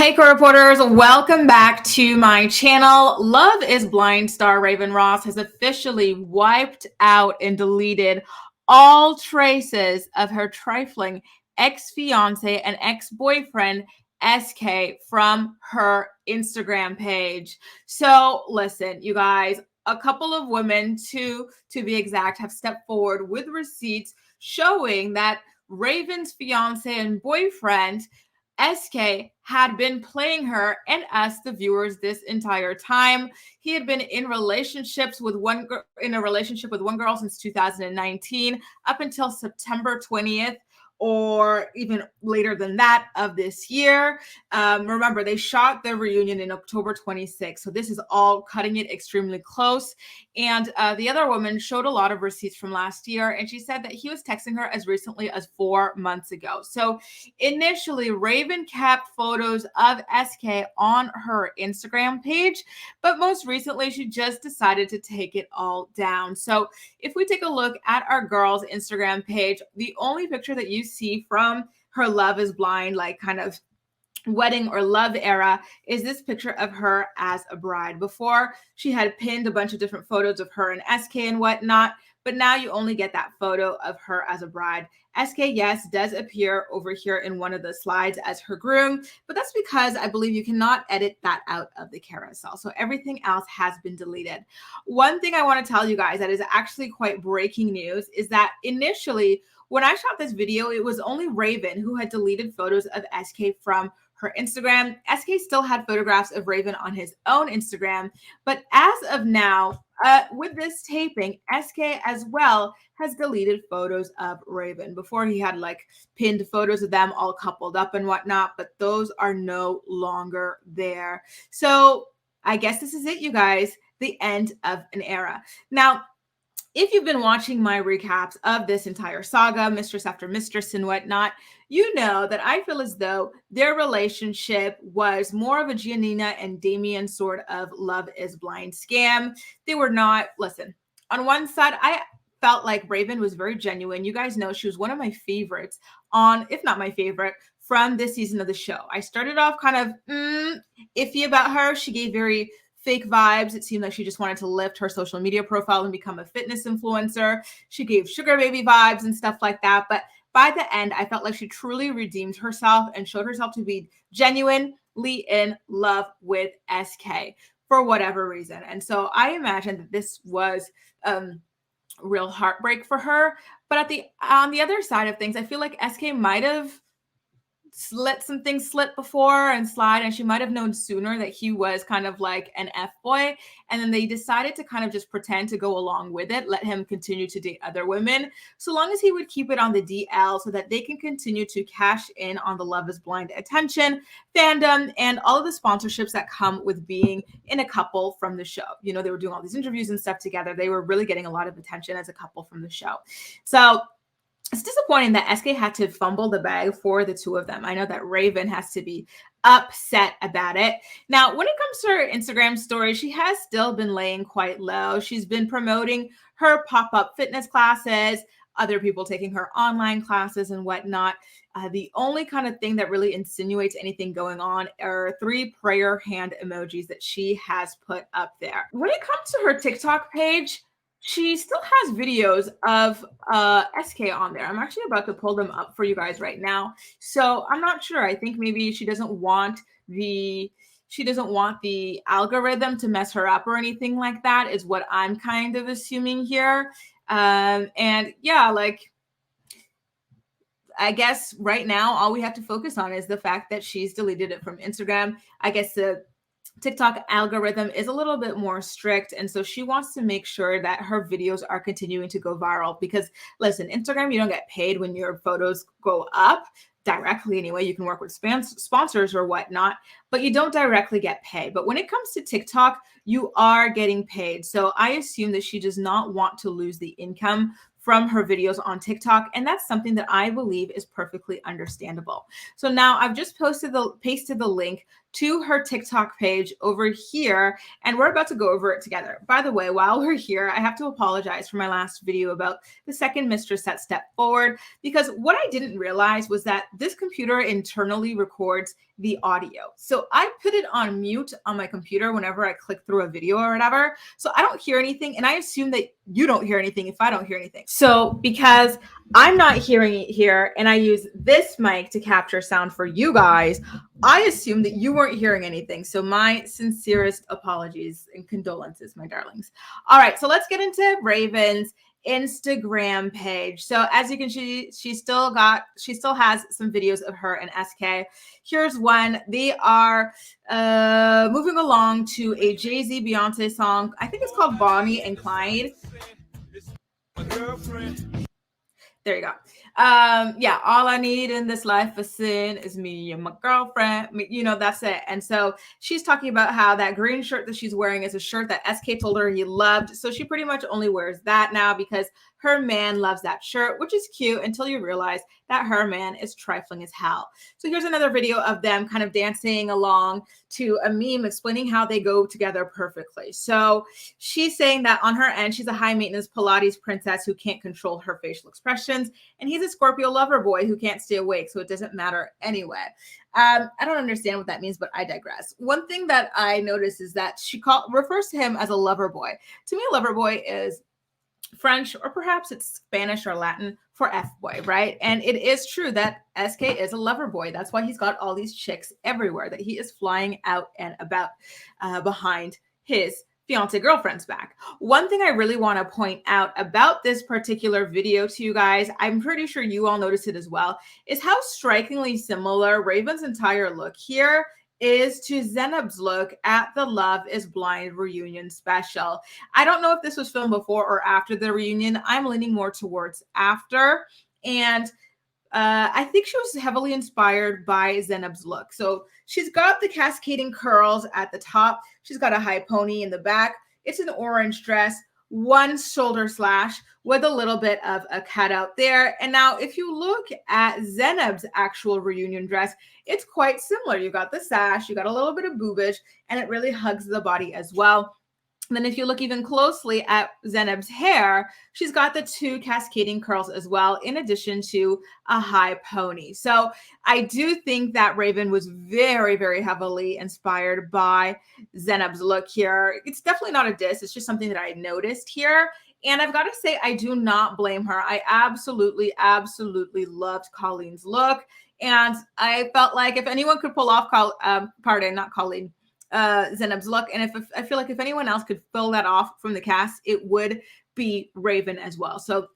Hey, co-reporters, welcome back to my channel. Love is Blind star Raven Ross has officially wiped out and deleted all traces of her trifling ex-fiance and ex-boyfriend SK from her Instagram page. So listen, you guys, a couple of women, two to be exact, have stepped forward with receipts showing that Raven's fiance and boyfriend SK had been playing her and us, the viewers, this entire time. He had been in a relationship with one girl since 2019 up until September 20th, or even later than that of this year. Remember, they shot their reunion in October 26th, so this is all cutting it extremely close. And the other woman showed a lot of receipts from last year, and she said that he was texting her as recently as 4 months ago. So initially, Raven kept photos of SK on her Instagram page, but most recently, she just decided to take it all down. So if we take a look at our girl's Instagram page, the only picture that you see from her Love is Blind, like kind of wedding or love era, is this picture of her as a bride. Before, she had pinned a bunch of different photos of her and SK and whatnot, but now you only get that photo of her as a bride. SK, yes, does appear over here in one of the slides as her groom, but that's because I believe you cannot edit that out of the carousel. So everything else has been deleted. One thing I want to tell you guys that is actually quite breaking news is that initially, when I shot this video, it was only Raven who had deleted photos of SK from her Instagram. SK still had photographs of Raven on his own Instagram, but as of now, with this taping, SK as well has deleted photos of Raven. Before, he had like pinned photos of them all coupled up and whatnot, but those are no longer there. So I guess this is it, you guys, the end of an era. Now, if you've been watching my recaps of this entire saga, mistress after mistress and whatnot, you know that I feel as though their relationship was more of a Giannina and Damien sort of Love is Blind scam. They were not, listen, on one side, I felt like Raven was very genuine. You guys know she was one of my favorites if not my favorite, from this season of the show. I started off kind of iffy about her. She gave very fake vibes. It seemed like she just wanted to lift her social media profile and become a fitness influencer. She gave sugar baby vibes and stuff like that. But by the end, I felt like she truly redeemed herself and showed herself to be genuinely in love with SK for whatever reason. And so I imagine that this was real heartbreak for her. But on the other side of things, I feel like SK might have let some things slip before and slide, and she might have known sooner that he was kind of like an F-boy, and then they decided to kind of just pretend to go along with it, let him continue to date other women, so long as he would keep it on the DL so that they can continue to cash in on the Love is Blind attention, fandom, and all of the sponsorships that come with being in a couple from the show. You know, they were doing all these interviews and stuff together. They were really getting a lot of attention as a couple from the show. So it's disappointing that SK had to fumble the bag for the two of them. I know that Raven has to be upset about it. Now, when it comes to her Instagram story, she has still been laying quite low. She's been promoting her pop-up fitness classes, other people taking her online classes and whatnot. The only kind of thing that really insinuates anything going on are 3 prayer hand emojis that she has put up there. When it comes to her TikTok page, she still has videos of SK on there. I'm actually about to pull them up for you guys right now. So I'm not sure. I think maybe she doesn't want the algorithm to mess her up or anything like that, is what I'm kind of assuming here. And yeah, like, I guess right now all we have to focus on is the fact that she's deleted it from Instagram. I guess the TikTok algorithm is a little bit more strict, and so she wants to make sure that her videos are continuing to go viral, because listen, Instagram, you don't get paid when your photos go up directly anyway. You can work with sponsors or whatnot, but you don't directly get paid. But when it comes to TikTok, you are getting paid. So I assume that she does not want to lose the income from her videos on TikTok. And that's something that I believe is perfectly understandable. So now I've just pasted the link to her TikTok page over here, and we're about to go over it together. By the way, while we're here, I have to apologize for my last video about the second mistress that stepped forward, because what I didn't realize was that this computer internally records the audio. So I put it on mute on my computer whenever I click through a video or whatever. So I don't hear anything, and I assume that you don't hear anything if I don't hear anything. So because I'm not hearing it here and I use this mic to capture sound for you guys, I assume that you weren't hearing anything. So my sincerest apologies and condolences, my darlings. All right, so let's get into Raven's Instagram page. So as you can see, she still has some videos of her and SK. Here's one. They are moving along to a Jay-Z Beyonce song. I think it's called Bonnie and Clyde. There you go. Yeah, all I need in this life of sin is me and my girlfriend. You know, that's it. And so she's talking about how that green shirt that she's wearing is a shirt that SK told her he loved. So she pretty much only wears that now because her man loves that shirt, which is cute until you realize that her man is trifling as hell. So here's another video of them kind of dancing along to a meme explaining how they go together perfectly. So she's saying that on her end, she's a high maintenance Pilates princess who can't control her facial expressions. And he's a Scorpio lover boy who can't stay awake. So it doesn't matter anyway. I don't understand what that means, but I digress. One thing that I noticed is that she refers to him as a lover boy. To me, a lover boy is French, or perhaps it's Spanish or Latin for F-boy, right? And it is true that SK is a lover boy. That's why he's got all these chicks everywhere that he is flying out and about behind his fiance girlfriend's back. One thing I really want to point out about this particular video to you guys, I'm pretty sure you all noticed it as well, is how strikingly similar Raven's entire look here is to Zenob's look at the Love is Blind reunion special. I don't know if this was filmed before or after the reunion. I'm leaning more towards after. And I think she was heavily inspired by Zenob's look. So she's got the cascading curls at the top. She's got a high pony in the back. It's an orange dress, one shoulder slash with a little bit of a cutout there. And now if you look at Zenob's actual reunion dress, it's quite similar. You got the sash, you got a little bit of boobage, and it really hugs the body as well. And then if you look even closely at Zenob's hair, she's got the two cascading curls as well, in addition to a high pony. So I do think that Raven was very, very heavily inspired by Zenob's look here. It's definitely not a diss. It's just something that I noticed here. And I've got to say, I do not blame her. I absolutely, absolutely loved Colleen's look. And I felt like if anyone could pull off, Zenob's look, and if I feel like if anyone else could fill that off from the cast, it would be Raven as well. So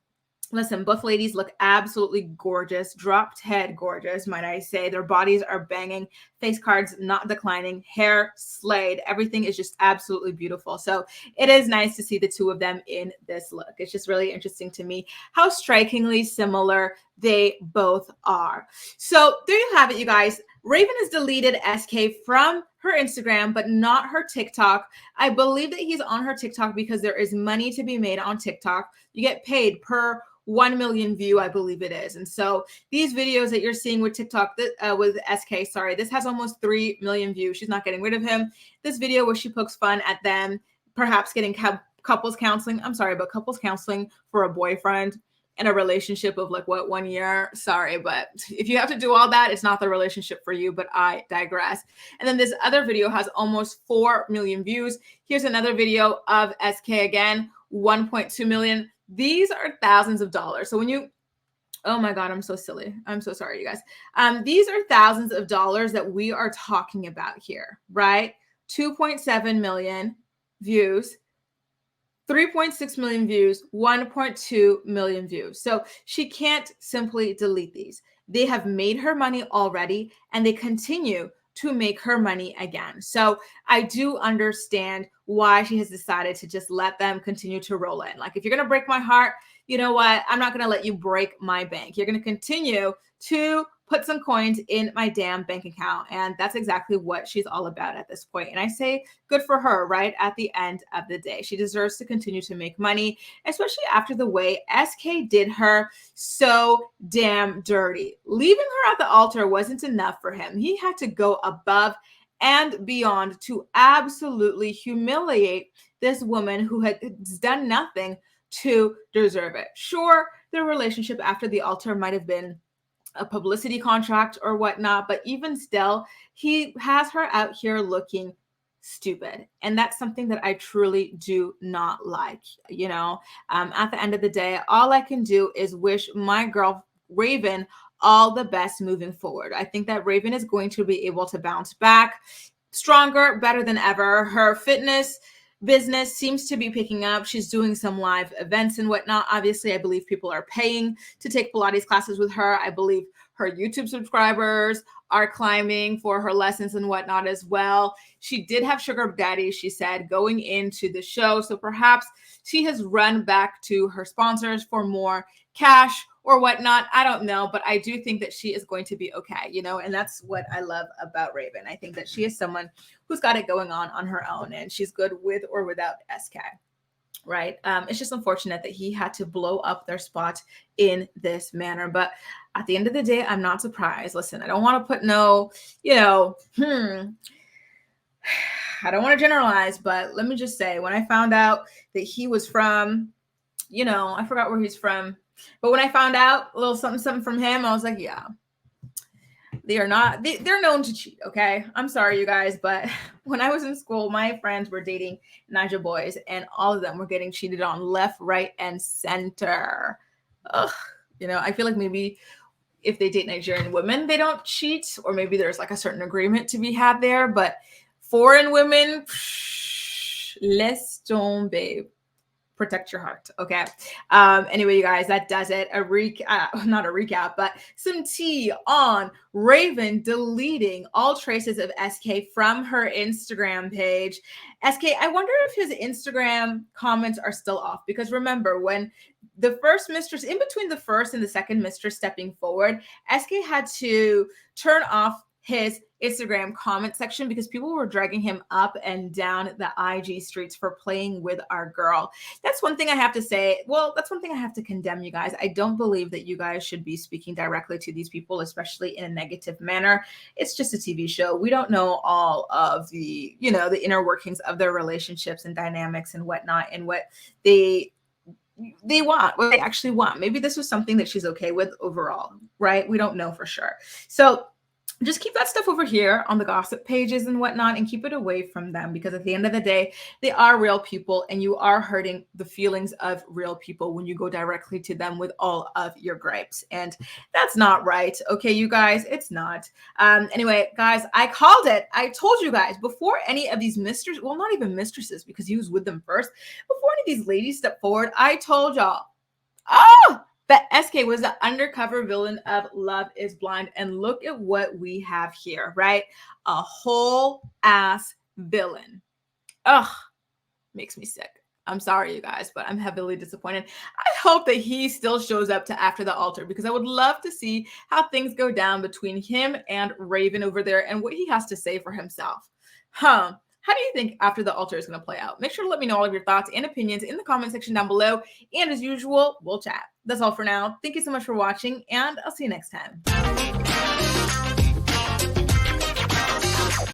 listen, both ladies look absolutely gorgeous, dropped head gorgeous, might I say. Their bodies are banging, face cards not declining, hair slayed. Everything is just absolutely beautiful. So it is nice to see the two of them in this look. It's just really interesting to me how strikingly similar they both are. So there you have it, you guys. Raven has deleted SK from her Instagram, but not her TikTok. I believe that he's on her TikTok because there is money to be made on TikTok. You get paid per 1 million view, I believe it is. And so these videos that you're seeing with TikTok, with SK, sorry, this has almost 3 million views. She's not getting rid of him. This video where she pokes fun at them, perhaps getting couples counseling. I'm sorry, but couples counseling for a boyfriend and a relationship of like, what, 1 year? Sorry, but if you have to do all that, it's not the relationship for you, but I digress. And then this other video has almost 4 million views. Here's another video of SK again, 1.2 million. These are thousands of dollars. So when you, oh my God, I'm so silly. I'm so sorry, you guys. These are thousands of dollars that we are talking about here, right? 2.7 million views, 3.6 million views, 1.2 million views. So she can't simply delete these. They have made her money already, and they continue to make her money again. So I do understand why she has decided to just let them continue to roll in. Like, if you're going to break my heart, you know what? I'm not going to let you break my bank. You're going to continue to put some coins in my damn bank account. And that's exactly what she's all about at this point. And I say good for her, right? At the end of the day, she deserves to continue to make money, especially after the way SK did her so damn dirty. Leaving her at the altar wasn't enough for him. He had to go above and beyond to absolutely humiliate this woman who had done nothing to deserve it. Sure, their relationship after the altar might have been a publicity contract or whatnot, but even still, he has her out here looking stupid. And that's something that I truly do not like. At the end of the day, all I can do is wish my girl Raven all the best moving forward. I think that Raven is going to be able to bounce back stronger, better than ever. Her fitness business seems to be picking up. She's doing some live events and whatnot. Obviously, I believe people are paying to take Pilates classes with her. I believe her YouTube subscribers are climbing for her lessons and whatnot as well. She did have sugar daddy, she said, going into the show. So perhaps she has run back to her sponsors for more cash or whatnot. I don't know, but I do think that she is going to be okay, and that's what I love about Raven. I think that she is someone who's got it going on her own, and she's good with or without SK. Right. It's just unfortunate that he had to blow up their spot in this manner. But at the end of the day, I'm not surprised. Listen, I don't want to put I don't want to generalize, but let me just say, when I found out that he was from, I forgot where he's from, but when I found out a little something from him, I was like, yeah, they're known to cheat. Okay. I'm sorry, you guys, but when I was in school, my friends were dating Naija boys and all of them were getting cheated on left, right, and center. Ugh. I feel like maybe if they date Nigerian women, they don't cheat, or maybe there's like a certain agreement to be had there, but foreign women, laisse tomber. Protect your heart. Okay. Anyway, you guys, that does it. Not a recap, but some tea on Raven deleting all traces of SK from her Instagram page. SK, I wonder if his Instagram comments are still off, because remember, when the first mistress, in between the first and the second mistress stepping forward, SK had to turn off his Instagram comment section because people were dragging him up and down the IG streets for playing with our girl. That's one thing I have to say. Well, that's one thing I have to condemn, you guys. I don't believe that you guys should be speaking directly to these people, especially in a negative manner. It's just a TV show. We don't know all of the, the inner workings of their relationships and dynamics and whatnot, and what they want, what they actually want. Maybe this was something that she's okay with overall, right? We don't know for sure. So just keep that stuff over here on the gossip pages and whatnot, and keep it away from them, because at the end of the day, they are real people, and you are hurting the feelings of real people when you go directly to them with all of your gripes. And that's not right. Okay, you guys, it's not. Anyway, guys, I called it. I told you guys before any of these mistresses, well, not even mistresses, because he was with them first, before any of these ladies step forward, I told y'all, that SK was the undercover villain of Love is Blind. And look at what we have here, right? A whole ass villain. Ugh, makes me sick. I'm sorry, you guys, but I'm heavily disappointed. I hope that he still shows up to after the altar, because I would love to see how things go down between him and Raven over there and what he has to say for himself. How do you think after the altar is going to play out? Make sure to let me know all of your thoughts and opinions in the comment section down below. And as usual, we'll chat. That's all for now. Thank you so much for watching, and I'll see you next time.